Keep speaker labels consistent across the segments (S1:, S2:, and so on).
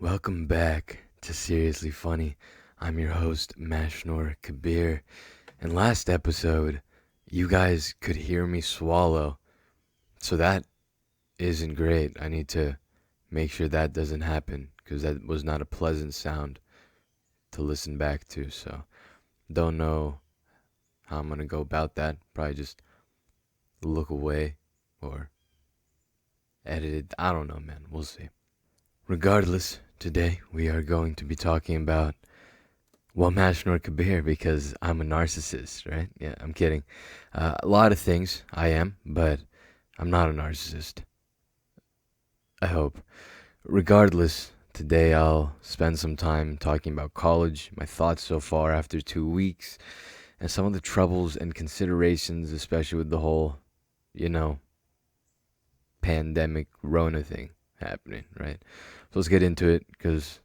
S1: Welcome back to Seriously Funny. I'm your host, Mashnor Kabir. And last episode, you guys could hear me swallow. So that isn't great. I need to make sure that doesn't happen because that was not a pleasant sound to listen back to. So don't know how I'm going to go about that. Probably just look away or edit it. I don't know, man. We'll see. Regardless, today we are going to be talking about Mashnor Kabir because I'm a narcissist, right? Yeah, I'm kidding. A lot of things I am, but I'm not a narcissist. I hope. Regardless, today I'll spend some time talking about college, my thoughts so far after 2 weeks, and some of the troubles and considerations, especially with the whole, you know, pandemic Rona thing happening, right? So let's get into it because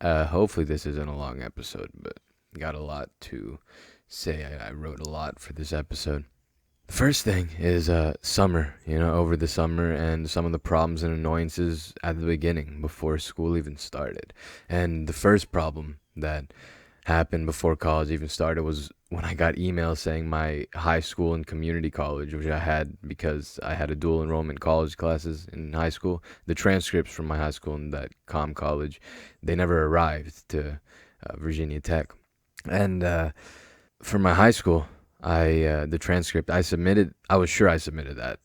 S1: hopefully this isn't a long episode, but got a lot to say. I wrote a lot for this episode. The first thing is summer, over the summer and some of the problems and annoyances at the beginning before school even started. And the first problem that happened before college even started was when I got emails saying my high school and community college, which I had because I had a dual enrollment college classes in high school, the transcripts from my high school and that college, they never arrived to Virginia Tech. And for my high school, the transcript I submitted, I was sure I submitted that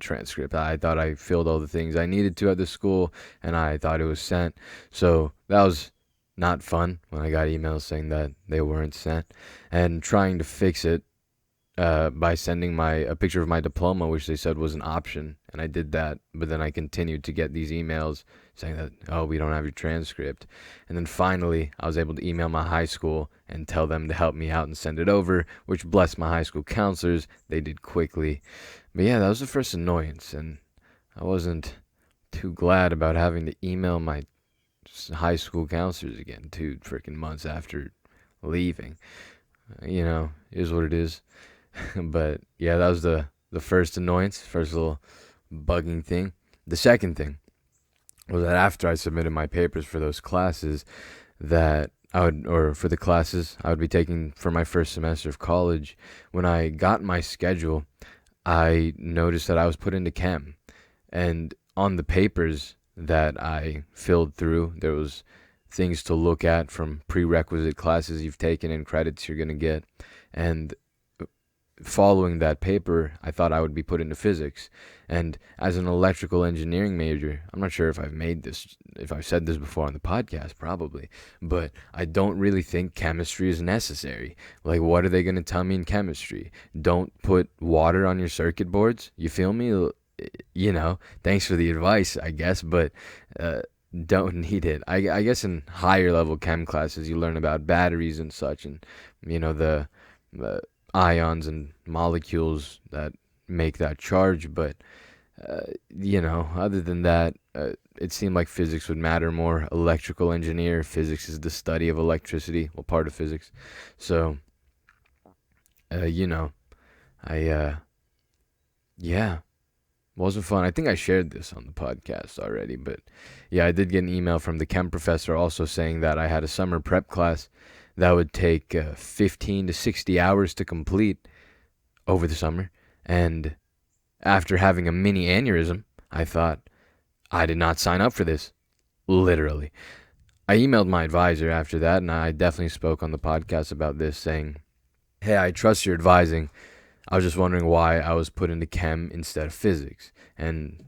S1: transcript. I thought I filled all the things I needed to at the school, and I thought it was sent. So that was not fun when I got emails saying that they weren't sent, and trying to fix it by sending a picture of my diploma, which they said was an option, and I did that. But then I continued to get these emails saying that, oh, we don't have your transcript. And then finally, I was able to email my high school and tell them to help me out and send it over, which blessed my high school counselors. They did quickly. But yeah, that was the first annoyance, and I wasn't too glad about having to email my high school counselors again 2 freaking months after leaving. Is what it is. But yeah, that was the first annoyance, first little bugging thing. The second thing was that after I submitted my papers for those classes for the classes I would be taking for my first semester of college, when I got my schedule, I noticed that I was put into chem. And on the papers that I filled through, there was things to look at from prerequisite classes you've taken and credits you're going to get. And following that paper, I thought I would be put into physics. And as an electrical engineering major, I'm not sure if I've said this before on the podcast, probably, but I don't really think chemistry is necessary. Like, what are they going to tell me in chemistry? Don't put water on your circuit boards? You feel me? Thanks for the advice, I guess, but don't need it. I guess in higher level chem classes, you learn about batteries and such, and, the ions and molecules that make that charge. But, other than that, it seemed like physics would matter more. Electrical engineer, physics is the study of electricity, well, part of physics. So, yeah. Wasn't fun. I think I shared this on the podcast already, but yeah, I did get an email from the chem professor also saying that I had a summer prep class that would take 15 to 60 hours to complete over the summer. And after having a mini aneurysm, I thought, I did not sign up for this. Literally. I emailed my advisor after that, and I definitely spoke on the podcast about this, saying, hey, I trust your advising. I was just wondering why I was put into chem instead of physics. And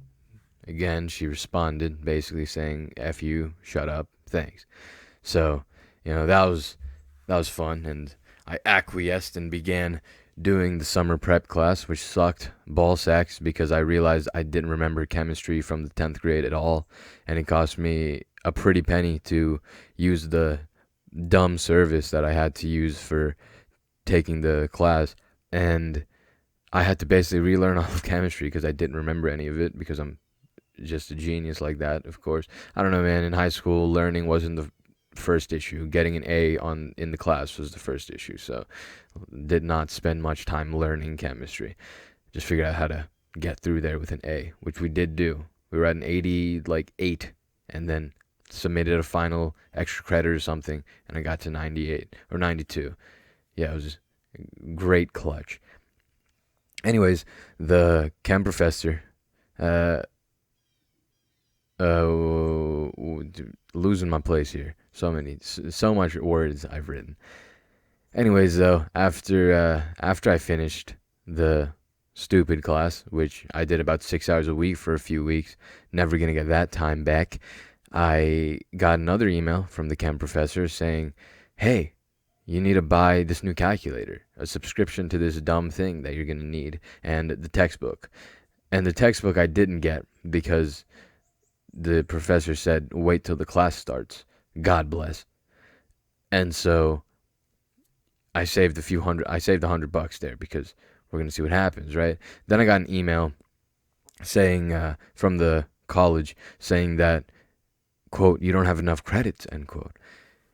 S1: again, she responded basically saying, F you, shut up, thanks. So, that was fun. And I acquiesced and began doing the summer prep class, which sucked ball sacks because I realized I didn't remember chemistry from the 10th grade at all. And it cost me a pretty penny to use the dumb service that I had to use for taking the class. And I had to basically relearn all of chemistry because I didn't remember any of it because I'm just a genius like that, of course. I don't know, man. In high school, learning wasn't the first issue. Getting an A in the class was the first issue. So did not spend much time learning chemistry. Just figured out how to get through there with an A, which we did do. We were at an 88, and then submitted a final extra credit or something, and I got to 98 or 92. Yeah, it was great clutch. Anyways, the chem professor, uh, losing my place here. So much words I've written. Anyways, though, after I finished the stupid class, which I did about 6 hours a week for a few weeks, never gonna get that time back, I got another email from the chem professor saying, "Hey, you need to buy this new calculator, a subscription to this dumb thing that you're gonna need, and the textbook." And the textbook I didn't get because the professor said, "Wait till the class starts." God bless. And so I saved $100 there because we're gonna see what happens, right? Then I got an email saying from the college saying that, quote, "You don't have enough credits," end quote.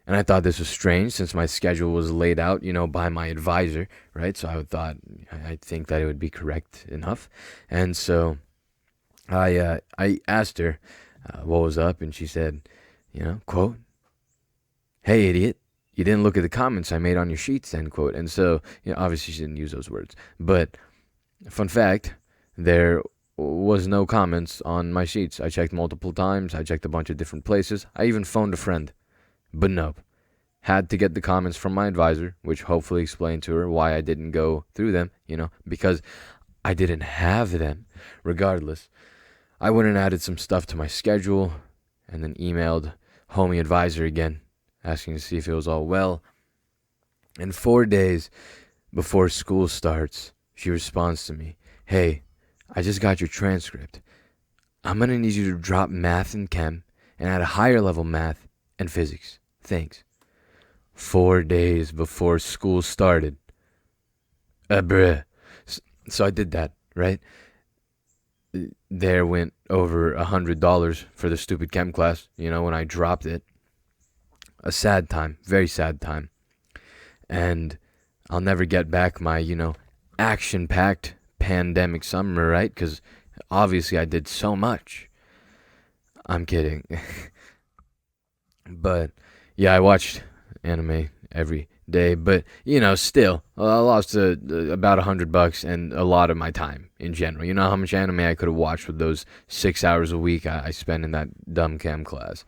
S1: And I thought this was strange since my schedule was laid out, by my advisor, right? So I think that it would be correct enough. And so I asked her what was up, and she said, quote, "Hey, idiot, you didn't look at the comments I made on your sheets," end quote. And so, obviously she didn't use those words. But fun fact, there was no comments on my sheets. I checked multiple times. I checked a bunch of different places. I even phoned a friend. But nope. Had to get the comments from my advisor, which hopefully explained to her why I didn't go through them, because I didn't have them. Regardless, I went and added some stuff to my schedule and then emailed homie advisor again, asking to see if it was all well. And 4 days before school starts, she responds to me, "Hey, I just got your transcript. I'm going to need you to drop math and chem and add a higher level math and physics. Thanks." 4 days before school started. Bruh. So I did that, right? There went over $100 for the stupid chem class, when I dropped it. A sad time, very sad time. And I'll never get back my, action-packed pandemic summer, right? Because obviously I did so much. I'm kidding. But yeah, I watched anime every day, but still, I lost about $100 and a lot of my time in general. You know how much anime I could have watched with those 6 hours a week I spent in that dumb chem class.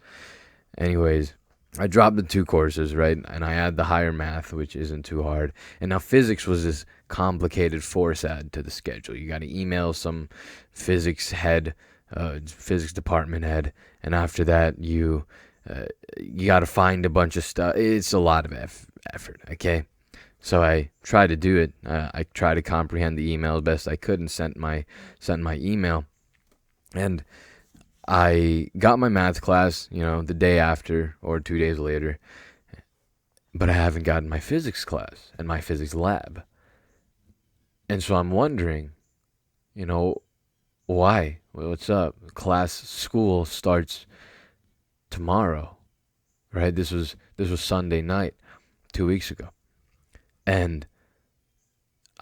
S1: Anyways, I dropped the 2 courses, right? And I add the higher math, which isn't too hard. And now physics was this complicated force add to the schedule. You got to email some physics head, physics department head, and after that you got to find a bunch of stuff. It's a lot of effort, okay? So I tried to do it. I tried to comprehend the email as best I could and sent my email. And I got my math class, the day after or 2 days later, but I haven't gotten my physics class and my physics lab. And so I'm wondering, why? What's up? School starts tomorrow, right? This was Sunday night, 2 weeks ago. And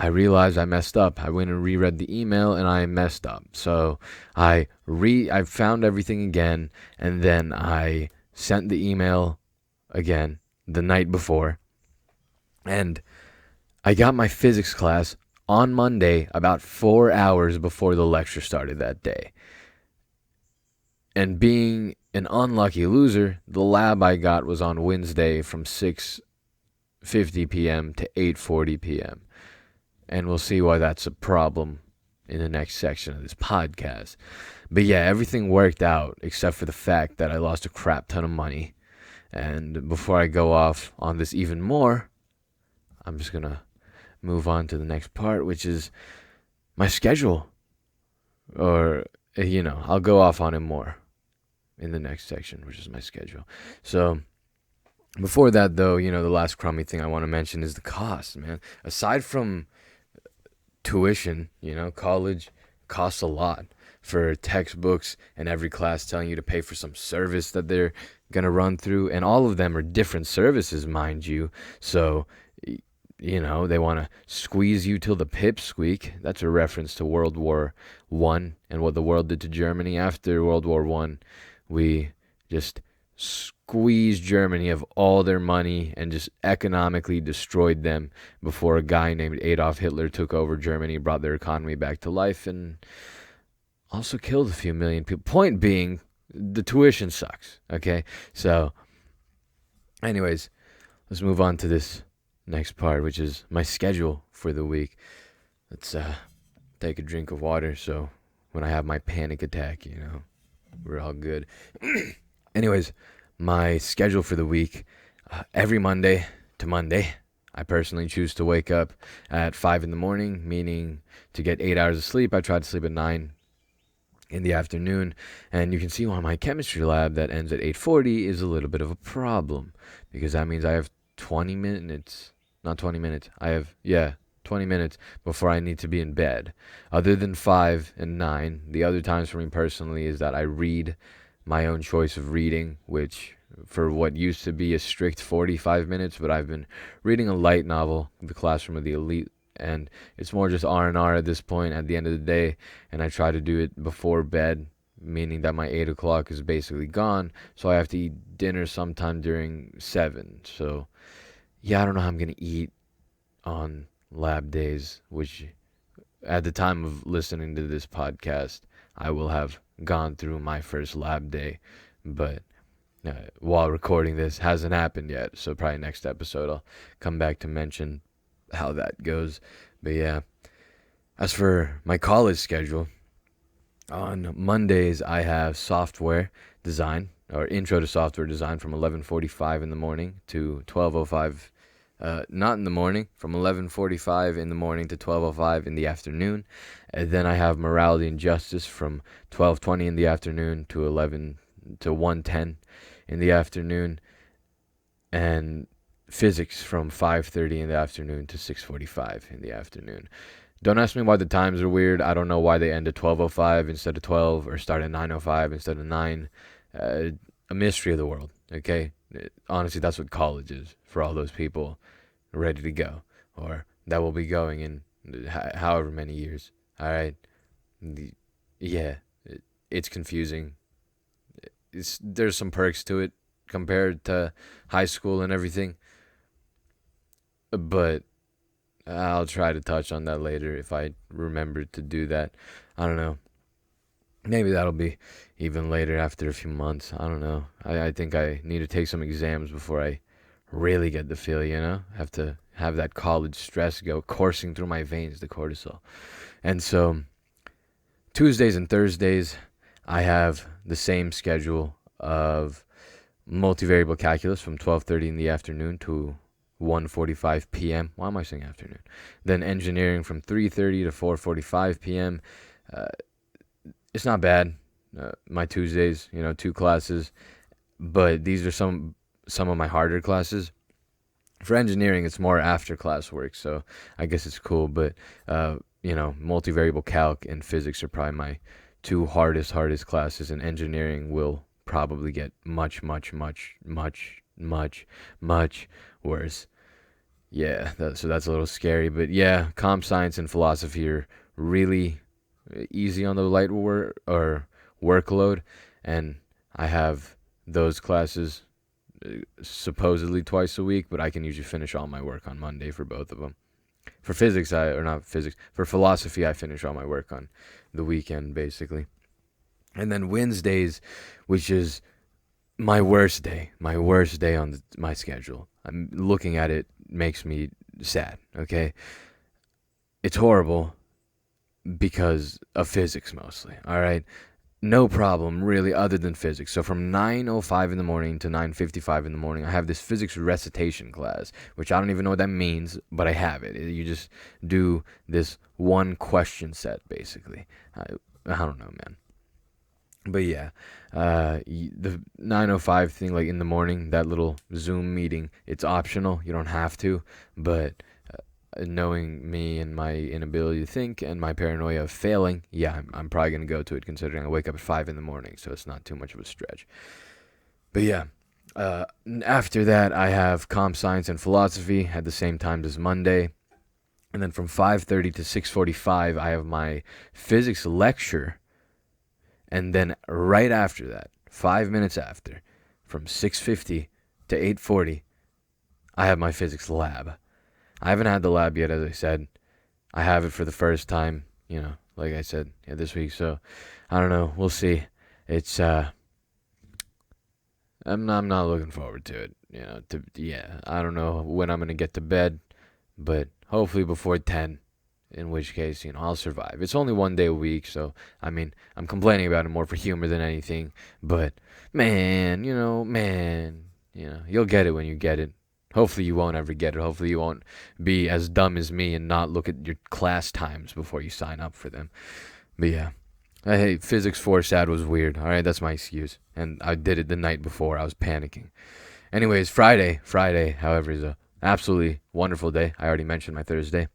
S1: I realized I messed up. I went and reread the email and I messed up. So I found everything again, and then I sent the email again the night before. And I got my physics class on Monday about 4 hours before the lecture started that day. And being an unlucky loser, the lab I got was on Wednesday from 6:50 p.m. to 8:40 p.m. And we'll see why that's a problem in the next section of this podcast. But yeah, everything worked out except for the fact that I lost a crap ton of money. And before I go off on this even more, I'm just going to move on to the next part, which is my schedule. Or, I'll go off on it more in the next section, which is my schedule. So before that, though, the last crummy thing I want to mention is the cost, man. Aside from tuition, college costs a lot for textbooks and every class telling you to pay for some service that they're going to run through. And all of them are different services, mind you. So, they want to squeeze you till the pips squeak. That's a reference to World War I and what the world did to Germany. After World War I, we just squeezed Germany of all their money and just economically destroyed them before a guy named Adolf Hitler took over Germany, brought their economy back to life, and also killed a few million people. Point being, the tuition sucks. Okay, so anyways, let's move on to this next part, which is my schedule for the week. Let's take a drink of water so when I have my panic attack, we're all good. Anyways, my schedule for the week, every Monday to Monday, I personally choose to wake up at 5 in the morning, meaning to get 8 hours of sleep. I try to sleep at 9 in the afternoon, and you can see why my chemistry lab that ends at 8:40 is a little bit of a problem, because that means I have 20 minutes, not 20 minutes, 20 minutes before I need to be in bed. Other than 5 and 9, the other times for me personally is that I read my own choice of reading, which for what used to be a strict 45 minutes, but I've been reading a light novel, The Classroom of the Elite, and it's more just R&R at this point at the end of the day, and I try to do it before bed, meaning that my 8 o'clock is basically gone, so I have to eat dinner sometime during 7. So yeah, I don't know how I'm going to eat on lab days, which at the time of listening to this podcast, I will have gone through my first lab day, but while recording this, hasn't happened yet, so probably next episode I'll come back to mention how that goes. But yeah, as for my college schedule, on Mondays I have software design, or intro to software design, from 11:45 in the morning to 12:05. Not in the morning, from 11:45 in the morning to 12:05 in the afternoon. And then I have morality and justice from 12:20 in the afternoon to 1:10 in the afternoon, and physics from 5:30 in the afternoon to 6:45 in the afternoon. Don't ask me why the times are weird. I don't know why they end at 12:05 instead of 12, or start at 9:05 instead of 9. A mystery of the world, okay? Honestly, that's what college is for all those people ready to go, or that will be going in however many years. All right? Yeah, it's confusing. There's some perks to it compared to high school and everything, but I'll try to touch on that later if I remember to do that. I don't know. Maybe that'll be even later after a few months. I don't know. I think I need to take some exams before I really get the feel, Have to have that college stress go coursing through my veins, the cortisol. And so Tuesdays and Thursdays, I have the same schedule of multivariable calculus from 12:30 in the afternoon to 1:45 p.m. Why am I saying afternoon? Then engineering from 3:30 to 4:45 p.m. It's not bad. My Tuesdays, 2 classes, but these are some of my harder classes. For engineering, it's more after class work, so I guess it's cool. But multivariable calc and physics are probably my 2 hardest classes, and engineering will probably get much worse. Yeah, so that's a little scary. But yeah, comp science and philosophy are really easy on the light workload, and I have those classes supposedly twice a week, but I can usually finish all my work on Monday for both of them. For for philosophy, I finish all my work on the weekend, basically. And then Wednesdays, which is my worst day on my schedule. I'm looking at it, makes me sad, okay? It's horrible because of physics mostly, all right? No problem, really, other than physics. So from 9:05 in the morning to 9:55 in the morning, I have this physics recitation class, which I don't even know what that means, but I have it. You just do this one question set, basically. I don't know, man. But yeah, the 9:05 thing, like in the morning, that little Zoom meeting, it's optional. You don't have to, but knowing me and my inability to think and my paranoia of failing, yeah, I'm probably going to go to it, considering I wake up at 5 in the morning, so it's not too much of a stretch. But yeah, after that, I have comp science and philosophy at the same time as Monday. And then from 5:30 to 6:45, I have my physics lecture. And then right after that, 5 minutes after, from 6:50 to 8:40, I have my physics lab. I haven't had the lab yet, as I said. I have it for the first time, like I said, this week. So I don't know. We'll see. It's I'm not looking forward to it. I don't know when I'm gonna get to bed, but hopefully before 10. In which case, I'll survive. It's only 1 day a week, so I mean, I'm complaining about it more for humor than anything. But man, you'll get it when you get it. Hopefully you won't ever get it. Hopefully you won't be as dumb as me and not look at your class times before you sign up for them. But yeah, I hate physics 4 SAT was weird. All right, that's my excuse. And I did it the night before. I was panicking. Anyways, Friday, however, is a absolutely wonderful day. I already mentioned my Thursday.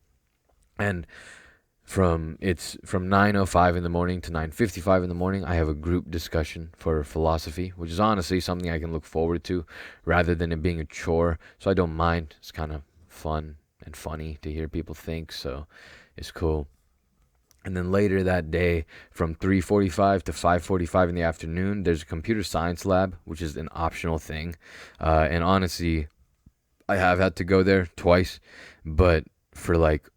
S1: And it's from 9:05 in the morning to 9:55 in the morning. I have a group discussion for philosophy, which is honestly something I can look forward to rather than it being a chore. So I don't mind. It's kind of fun and funny to hear people think, so it's cool. And then later that day, from 3:45 to 5:45 in the afternoon, there's a computer science lab, which is an optional thing. And honestly, I have had to go there twice, but for like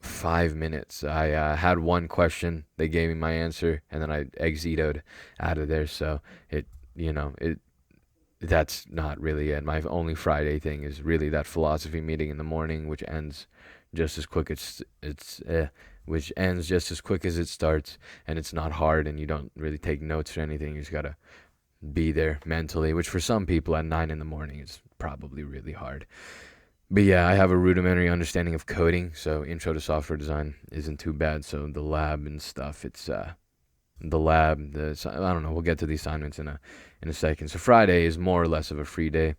S1: 5 minutes. I had one question. They gave me my answer, and then I exitoed out of there. So that's not really it. My only Friday thing is really that philosophy meeting in the morning, which ends just as quick as it starts, and it's not hard, and you don't really take notes or anything. You just gotta be there mentally, which for some people at 9 in the morning is probably really hard. But yeah, I have a rudimentary understanding of coding, so intro to software design isn't too bad. So the lab and stuff, it's I don't know. We'll get to the assignments in a second. So Friday is more or less of a free day.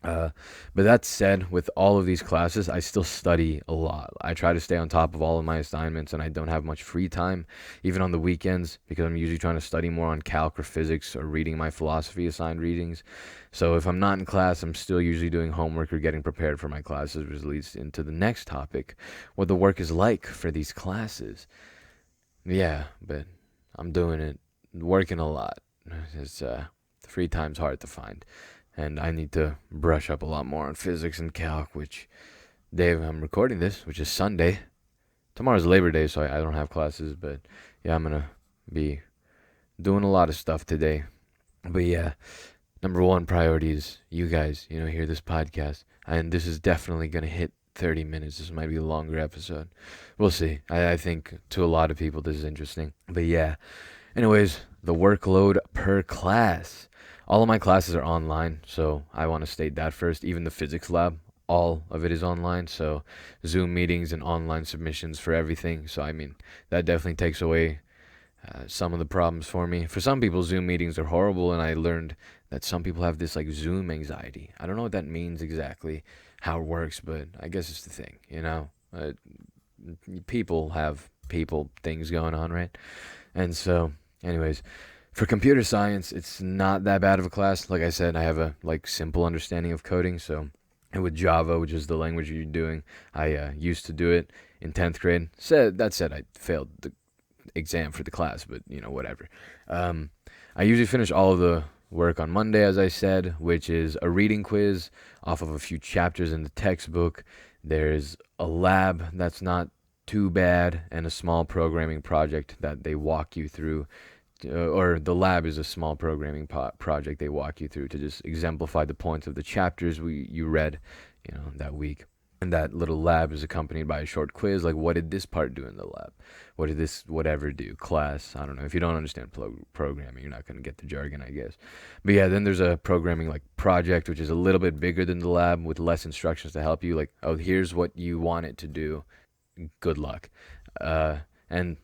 S1: But that said, with all of these classes, I still study a lot. I try to stay on top of all of my assignments, and I don't have much free time, even on the weekends, because I'm usually trying to study more on calc or physics or reading my philosophy assigned readings. So if I'm not in class, I'm still usually doing homework or getting prepared for my classes, which leads into the next topic, what the work is like for these classes. Yeah, but I'm doing it, working a lot. It's free time's hard to find. And I need to brush up a lot more on physics and calc, which Dave, I'm recording this, which is Sunday. Tomorrow's Labor Day, so I don't have classes, but yeah, I'm going to be doing a lot of stuff today. But yeah, number one priority is you guys, hear this podcast. And this is definitely going to hit 30 minutes. This might be a longer episode. We'll see. I think to a lot of people this is interesting. But yeah, anyways, the workload per class. All of my classes are online, so I want to state that first. Even the physics lab, all of it is online, so Zoom meetings and online submissions for everything. So, I mean, that definitely takes away some of the problems for me. For some people, Zoom meetings are horrible, and I learned that some people have this, like, Zoom anxiety. I don't know what that means exactly, how it works, but I guess it's the thing, people have things going on, right? And so, anyways, for computer science, it's not that bad of a class. Like I said, I have a simple understanding of coding. So, and with Java, which is the language you're doing, I used to do it in 10th grade. That said, I failed the exam for the class, but whatever. I usually finish all of the work on Monday, as I said, which is a reading quiz off of a few chapters in the textbook. There's a lab that's not too bad, and a small programming project that they walk you through. Or the lab is a small programming project they walk you through to just exemplify the points of the chapters you read, that week. And that little lab is accompanied by a short quiz, like what did this part do in the lab? What did this whatever do? Class, I don't know. If you don't understand programming, you're not going to get the jargon, I guess. But yeah, then there's a programming project, which is a little bit bigger than the lab with less instructions to help you. Like, oh, here's what you want it to do. Good luck. And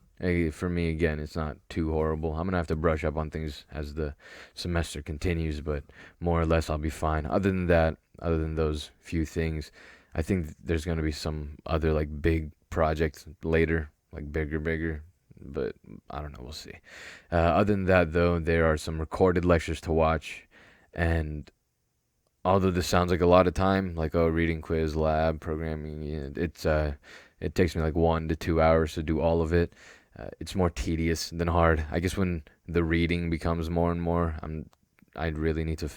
S1: for me, again, it's not too horrible. I'm going to have to brush up on things as the semester continues, but more or less I'll be fine. Other than those few things, I think there's going to be some other big projects later, bigger, but I don't know, we'll see. Other than that, though, there are some recorded lectures to watch, and although this sounds like a lot of time, reading quiz, lab, programming, it takes me 1 to 2 hours to do all of it. It's more tedious than hard. I guess when the reading becomes more and more, I really need to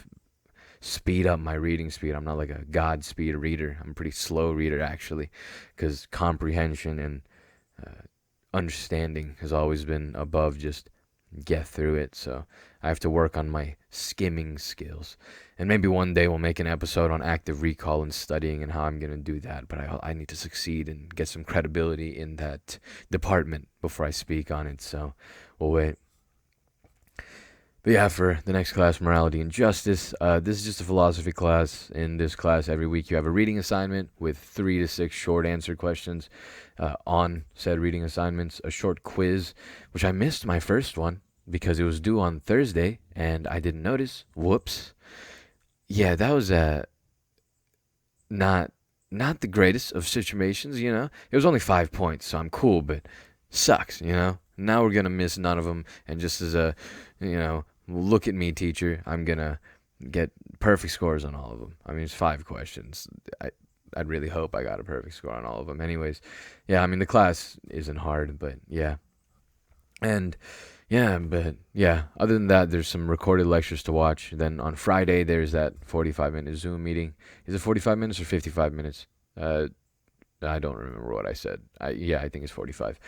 S1: speed up my reading speed. I'm not like a Godspeed reader. I'm a pretty slow reader, actually, because comprehension and understanding has always been above just get through it. So I have to work on my skimming skills. And maybe one day we'll make an episode on active recall and studying and how I'm going to do that. But I need to succeed and get some credibility in that department before I speak on it. So we'll wait. But yeah, for the next class, Morality and Justice, this is just a philosophy class. In this class, every week you have a reading assignment with 3 to 6 short answer questions on said reading assignments, a short quiz, which I missed my first one because it was due on Thursday and I didn't notice. Whoops. Yeah, that was not the greatest of situations, you know. It was only 5 points, so I'm cool, but sucks, you know. Now we're gonna miss none of them, and just as a, you know, look at me, teacher, I'm gonna get perfect scores on all of them. I mean, it's 5 questions. I'd really hope I got a perfect score on all of them. Anyways, yeah, I mean the class isn't hard, but yeah, and yeah, other than that, there's some recorded lectures to watch. Then on Friday, there's that 45-minute Zoom meeting. Is it 45 minutes or 55 minutes? I don't remember what I said. I think it's 45.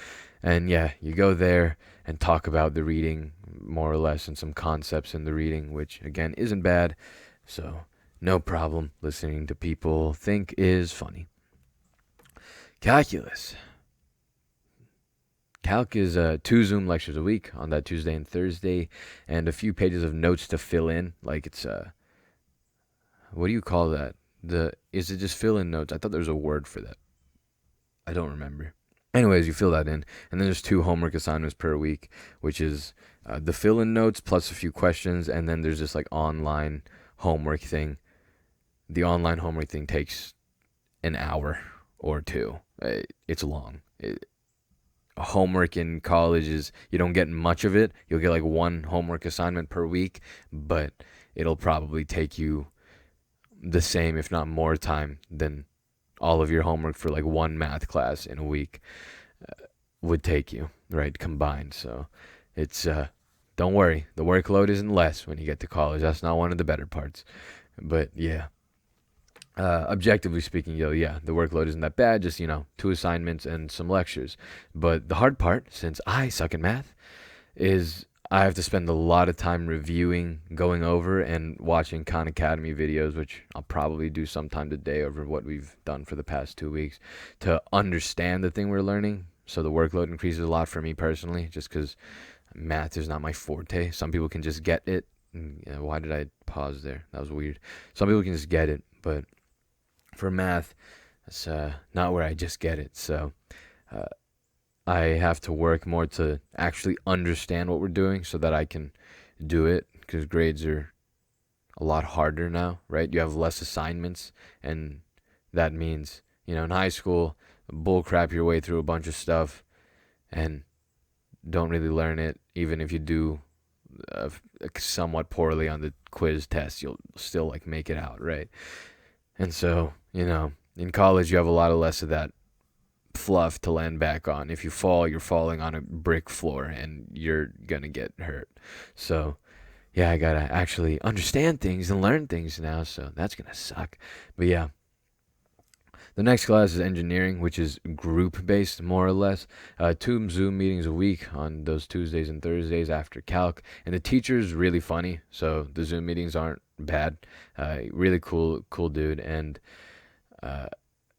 S1: And yeah, you go there and talk about the reading, more or less, and some concepts in the reading, which again isn't bad. So no problem listening to people think is funny. Calculus. Calc is 2 Zoom lectures a week on that Tuesday and Thursday, and a few pages of notes to fill in. Like it's what do you call that? Is it just fill in notes? I thought there was a word for that. I don't remember. Anyways, you fill that in, and then there's 2 homework assignments per week, which is the fill in notes plus a few questions, and then there's this like online homework thing. The online homework thing takes an hour or 2. It's long. Homework in college is, you don't get much of it. You'll get like 1 homework assignment per week, but it'll probably take you the same, if not more time than all of your homework for like 1 math class in a week would take you, right, combined. So it's don't worry, the workload isn't less when you get to college. That's not one of the better parts. But yeah, objectively speaking, yeah, the workload isn't that bad. Just, 2 assignments and some lectures. But the hard part, since I suck at math, is I have to spend a lot of time reviewing, going over, and watching Khan Academy videos, which I'll probably do sometime today over what we've done for the past 2 weeks, to understand the thing we're learning. So the workload increases a lot for me personally, just because math is not my forte. Some people can just get it. Why did I pause there? That was weird. Some people can just get it, but for math, that's not where I just get it. So I have to work more to actually understand what we're doing so that I can do it, because grades are a lot harder now, right? You have less assignments, and that means, in high school, bull crap your way through a bunch of stuff and don't really learn it. Even if you do somewhat poorly on the quiz test, you'll still like make it out, right? And so, in college, you have a lot of less of that fluff to land back on. If you fall, you're falling on a brick floor and you're gonna get hurt. So yeah, I gotta actually understand things and learn things now, so that's gonna suck. But yeah, the next class is engineering, which is group based, more or less. 2 Zoom meetings a week on those Tuesdays and Thursdays after calc, and the teacher's really funny, so the Zoom meetings aren't bad. Really cool dude. And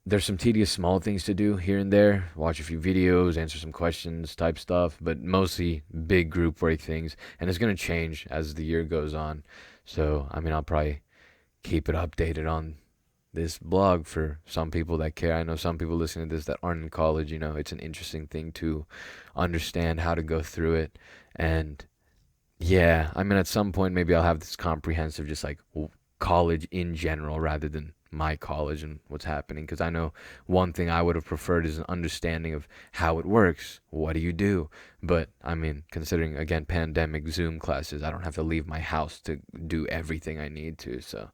S1: there's some tedious small things to do here and there. Watch a few videos, answer some questions type stuff, but mostly big group work things. And it's going to change as the year goes on. So, I'll probably keep it updated on this blog for some people that care. I know some people listening to this that aren't in college. It's an interesting thing to understand how to go through it. And yeah, at some point maybe I'll have this comprehensive, just like college in general rather than my college and what's happening, because I know one thing I would have preferred is an understanding of how it works. What do you do? But considering again pandemic Zoom classes, I don't have to leave my house to do everything I need to, so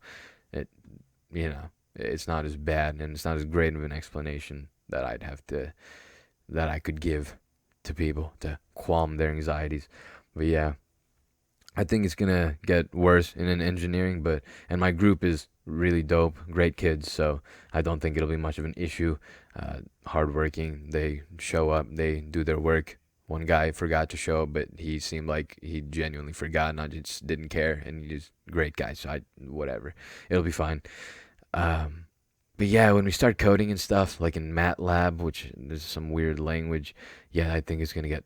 S1: it's not as bad, and it's not as great of an explanation that I could give to people to calm their anxieties. But yeah, I think it's gonna get worse in an engineering, and my group is really dope, great kids, so I don't think it'll be much of an issue. Hardworking, they show up, they do their work. One guy forgot to show up, but he seemed like he genuinely forgot, and I just didn't care, and he's a great guy, so I whatever, it'll be fine. Um, but yeah, when we start coding and stuff, like in MATLAB, which is some weird language, yeah, I think it's gonna get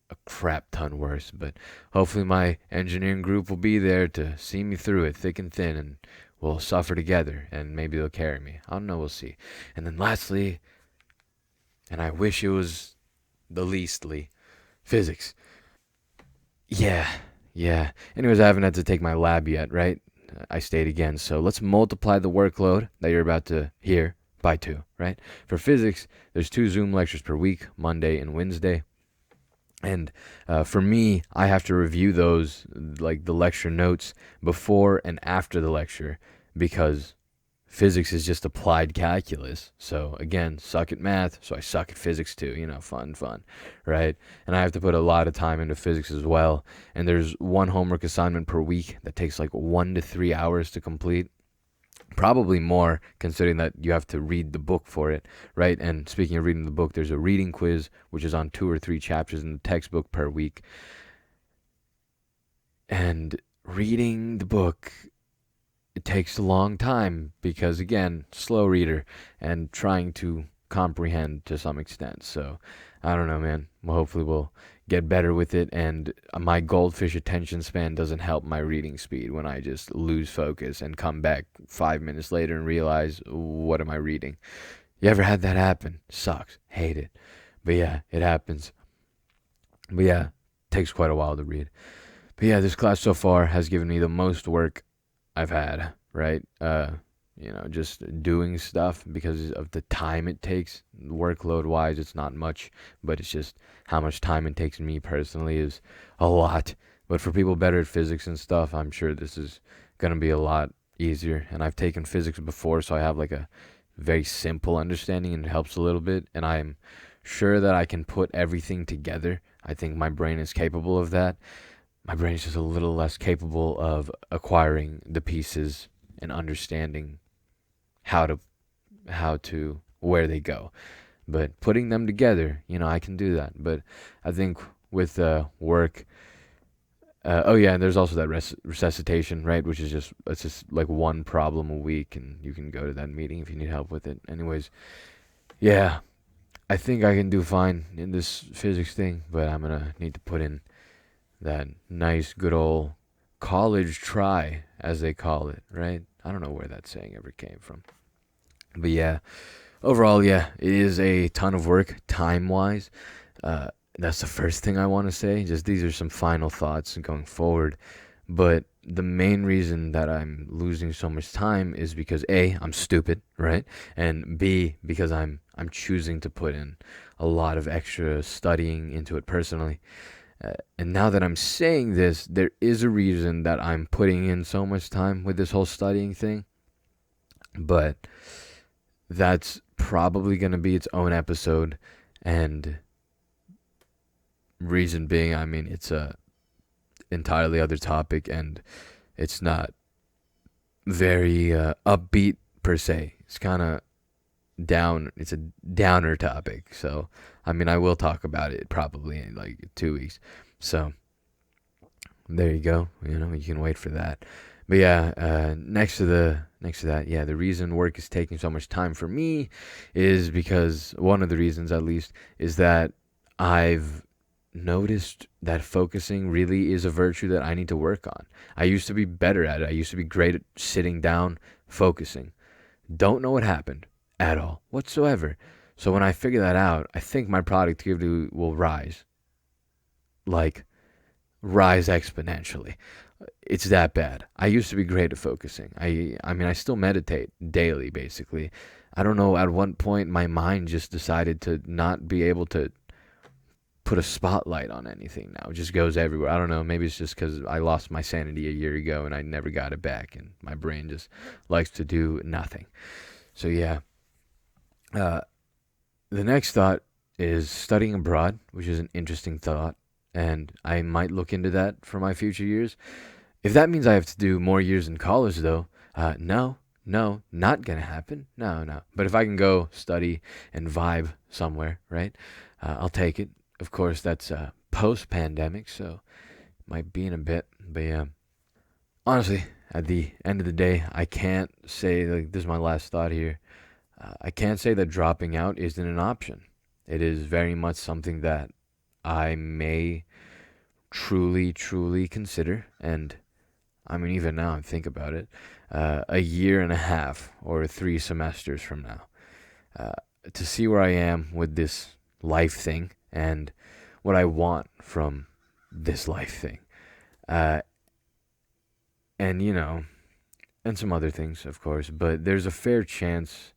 S1: a crap ton worse. But hopefully, my engineering group will be there to see me through it, thick and thin, and we'll suffer together. And maybe they'll carry me. I don't know. We'll see. And then lastly, and I wish it was the leastly, physics. Yeah, yeah. Anyways, I haven't had to take my lab yet, right? I stayed again. So let's multiply the workload that you're about to hear by two, right? For physics, there's two Zoom lectures per week, Monday and Wednesday. And for me, I have to review those, like the lecture notes, before and after the lecture because physics is just applied calculus. So again, suck at math, so I suck at physics too. Fun, right? And I have to put a lot of time into physics as well. And there's one homework assignment per week that takes like 1 to 3 hours to complete. Probably more, considering that you have to read the book for it, right? And speaking of reading the book, there's a reading quiz, which is on 2 or 3 chapters in the textbook per week. And reading the book, it takes a long time because, again, slow reader and trying to comprehend to some extent. So, I don't know, man. Well, hopefully, we'll get better with it. And my goldfish attention span doesn't help my reading speed when I just lose focus and come back 5 minutes later and realize, what am I reading? You ever had that happen? Sucks. Hate it. But yeah, it happens. But yeah, takes quite a while to read. But yeah, this class so far has given me the most work I've had, right? Just doing stuff because of the time it takes. Workload wise, it's not much, but it's just how much time it takes me personally is a lot. But for people better at physics and stuff, I'm sure this is going to be a lot easier. And I've taken physics before, so I have like a very simple understanding and it helps a little bit. And I'm sure that I can put everything together. I think my brain is capable of that. My brain is just a little less capable of acquiring the pieces and understanding how to where they go. But putting them together, I can do that. But I think with work, oh yeah, and there's also that resuscitation, right? Which is it's just like one problem a week, and you can go to that meeting if you need help with it. Anyways, yeah, I think I can do fine in this physics thing, but I'm gonna need to put in that nice, good old college try, as they call it, right? I don't know where that saying ever came from. But yeah, overall, yeah, it is a ton of work time wise. Uh, that's the first thing I want to say. Just these are some final thoughts going forward. But the main reason that I'm losing so much time is because A, I'm stupid, right? And B, because I'm choosing to put in a lot of extra studying into it personally. And now that I'm saying this, there is a reason that I'm putting in so much time with this whole studying thing. But that's probably going to be its own episode. And reason being, I mean, it's a entirely other topic and it's not very upbeat per se. It's kind of down. It's a downer topic. So, I mean, I will talk about it probably in like 2 weeks. So, there you go. You can wait for that. But yeah, next to that, yeah, the reason work is taking so much time for me is because one of the reasons, at least, is that I've noticed that focusing really is a virtue that I need to work on. I used to be better at it. I used to be great at sitting down, focusing. Don't know what happened at all, whatsoever. So when I figure that out, I think my productivity will rise. Like, rise exponentially. It's that bad. I used to be great at focusing. I mean, I still meditate daily, basically. I don't know, at one point, my mind just decided to not be able to put a spotlight on anything now. It just goes everywhere. I don't know. Maybe it's just because I lost my sanity a year ago and I never got it back, and my brain just likes to do nothing. So yeah. The next thought is studying abroad, which is an interesting thought. and I might look into that for my future years. If that means I have to do more years in college, though, no, no, not gonna happen. No, no. But if I can go study and vibe somewhere, right? I'll take it. Of course, that's post-pandemic, so might be in a bit. But yeah, honestly, at the end of the day, I can't say like this is my last thought here. I can't say that dropping out isn't an option. It is very much something that I may truly, truly consider. And I mean, even now, I think about it, a year and a half or 3 semesters from now, uh, to see where I am with this life thing and what I want from this life thing. Uh, and, and some other things, of course, but there's a fair chance,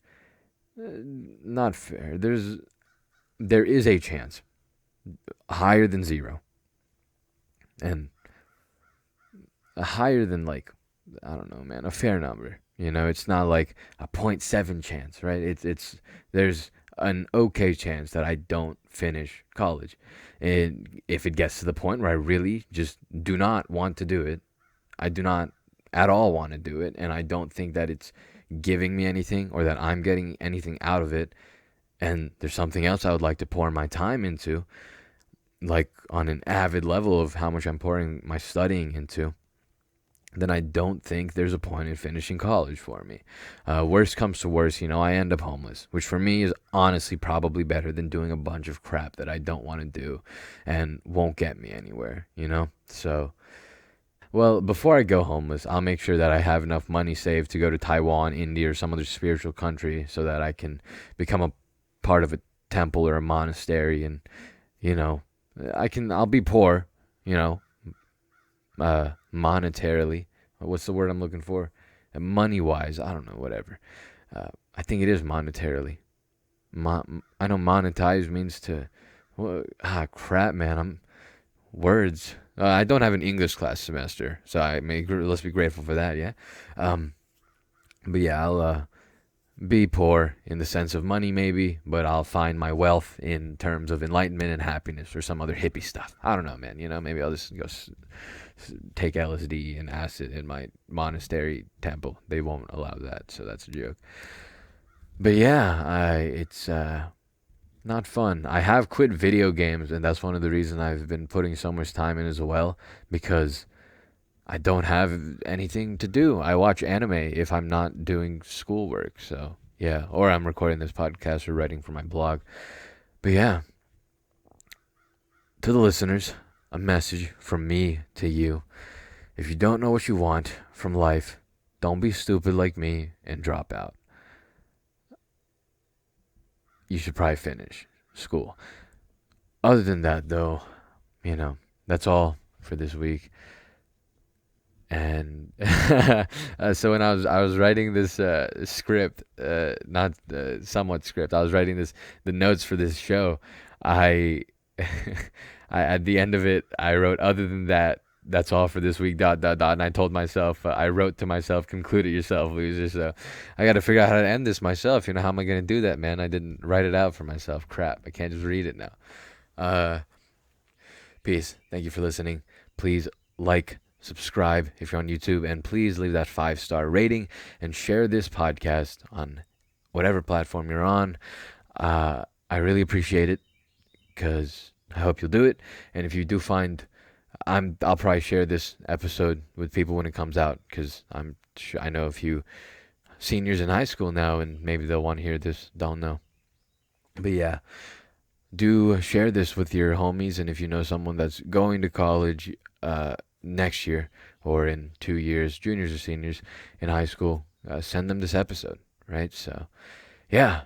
S1: not fair, there is a chance higher than zero and higher than like I don't know, man, a fair number. It's not like a point 0.7 chance, right? It's there's an okay chance that I don't finish college. And if it gets to the point where I really just do not want to do it, I do not at all want to do it, and I don't think that it's giving me anything or that I'm getting anything out of it, and there's something else I would like to pour my time into, like on an avid level of how much I'm pouring my studying into, then I don't think there's a point in finishing college for me. Worst comes to worst, I end up homeless, which for me is honestly probably better than doing a bunch of crap that I don't want to do and won't get me anywhere. So, well, before I go homeless, I'll make sure that I have enough money saved to go to Taiwan, India, or some other spiritual country so that I can become a part of a temple or a monastery, and you know, I'll be poor, you know, monetarily. What's the word I'm looking for? Money wise, I don't know, whatever. I think it is monetarily. I know monetize means to. Well, crap, man. I'm words. I don't have an English class semester, so let's be grateful for that. Yeah. Um, but yeah, I'll be poor in the sense of money, maybe, but I'll find my wealth in terms of enlightenment and happiness or some other hippie stuff. I don't know, man. Maybe I'll just go take LSD and acid in my monastery temple. They won't allow that, so that's a joke. But yeah, it's not fun. I have quit video games, and that's one of the reasons I've been putting so much time in as well, because I don't have anything to do. I watch anime if I'm not doing schoolwork, so yeah, or I'm recording this podcast or writing for my blog. But yeah, to the listeners, a message from me to you. If you don't know what you want from life, don't be stupid like me and drop out. You should probably finish school. Other than that, though, that's all for this week. And so when I was writing this script, not somewhat script, I was writing the notes for this show. I, I at the end of it, I wrote, other than that, that's all for this week. Dot dot dot. And I told myself, I wrote to myself, conclude it yourself, loser. So I got to figure out how to end this myself. How am I gonna do that, man? I didn't write it out for myself. Crap, I can't just read it now. Uh, Peace. Thank you for listening. Please like, subscribe if you're on YouTube, and please leave that 5-star rating and share this podcast on whatever platform you're on. I really appreciate it, because I hope you'll do it. And if you do find, I'll probably share this episode with people when it comes out, because I know a few seniors in high school now, and maybe they'll want to hear this. Don't know. But yeah, do share this with your homies, and if you know someone that's going to college next year or in 2 years, juniors or seniors in high school, send them this episode, right? So, yeah,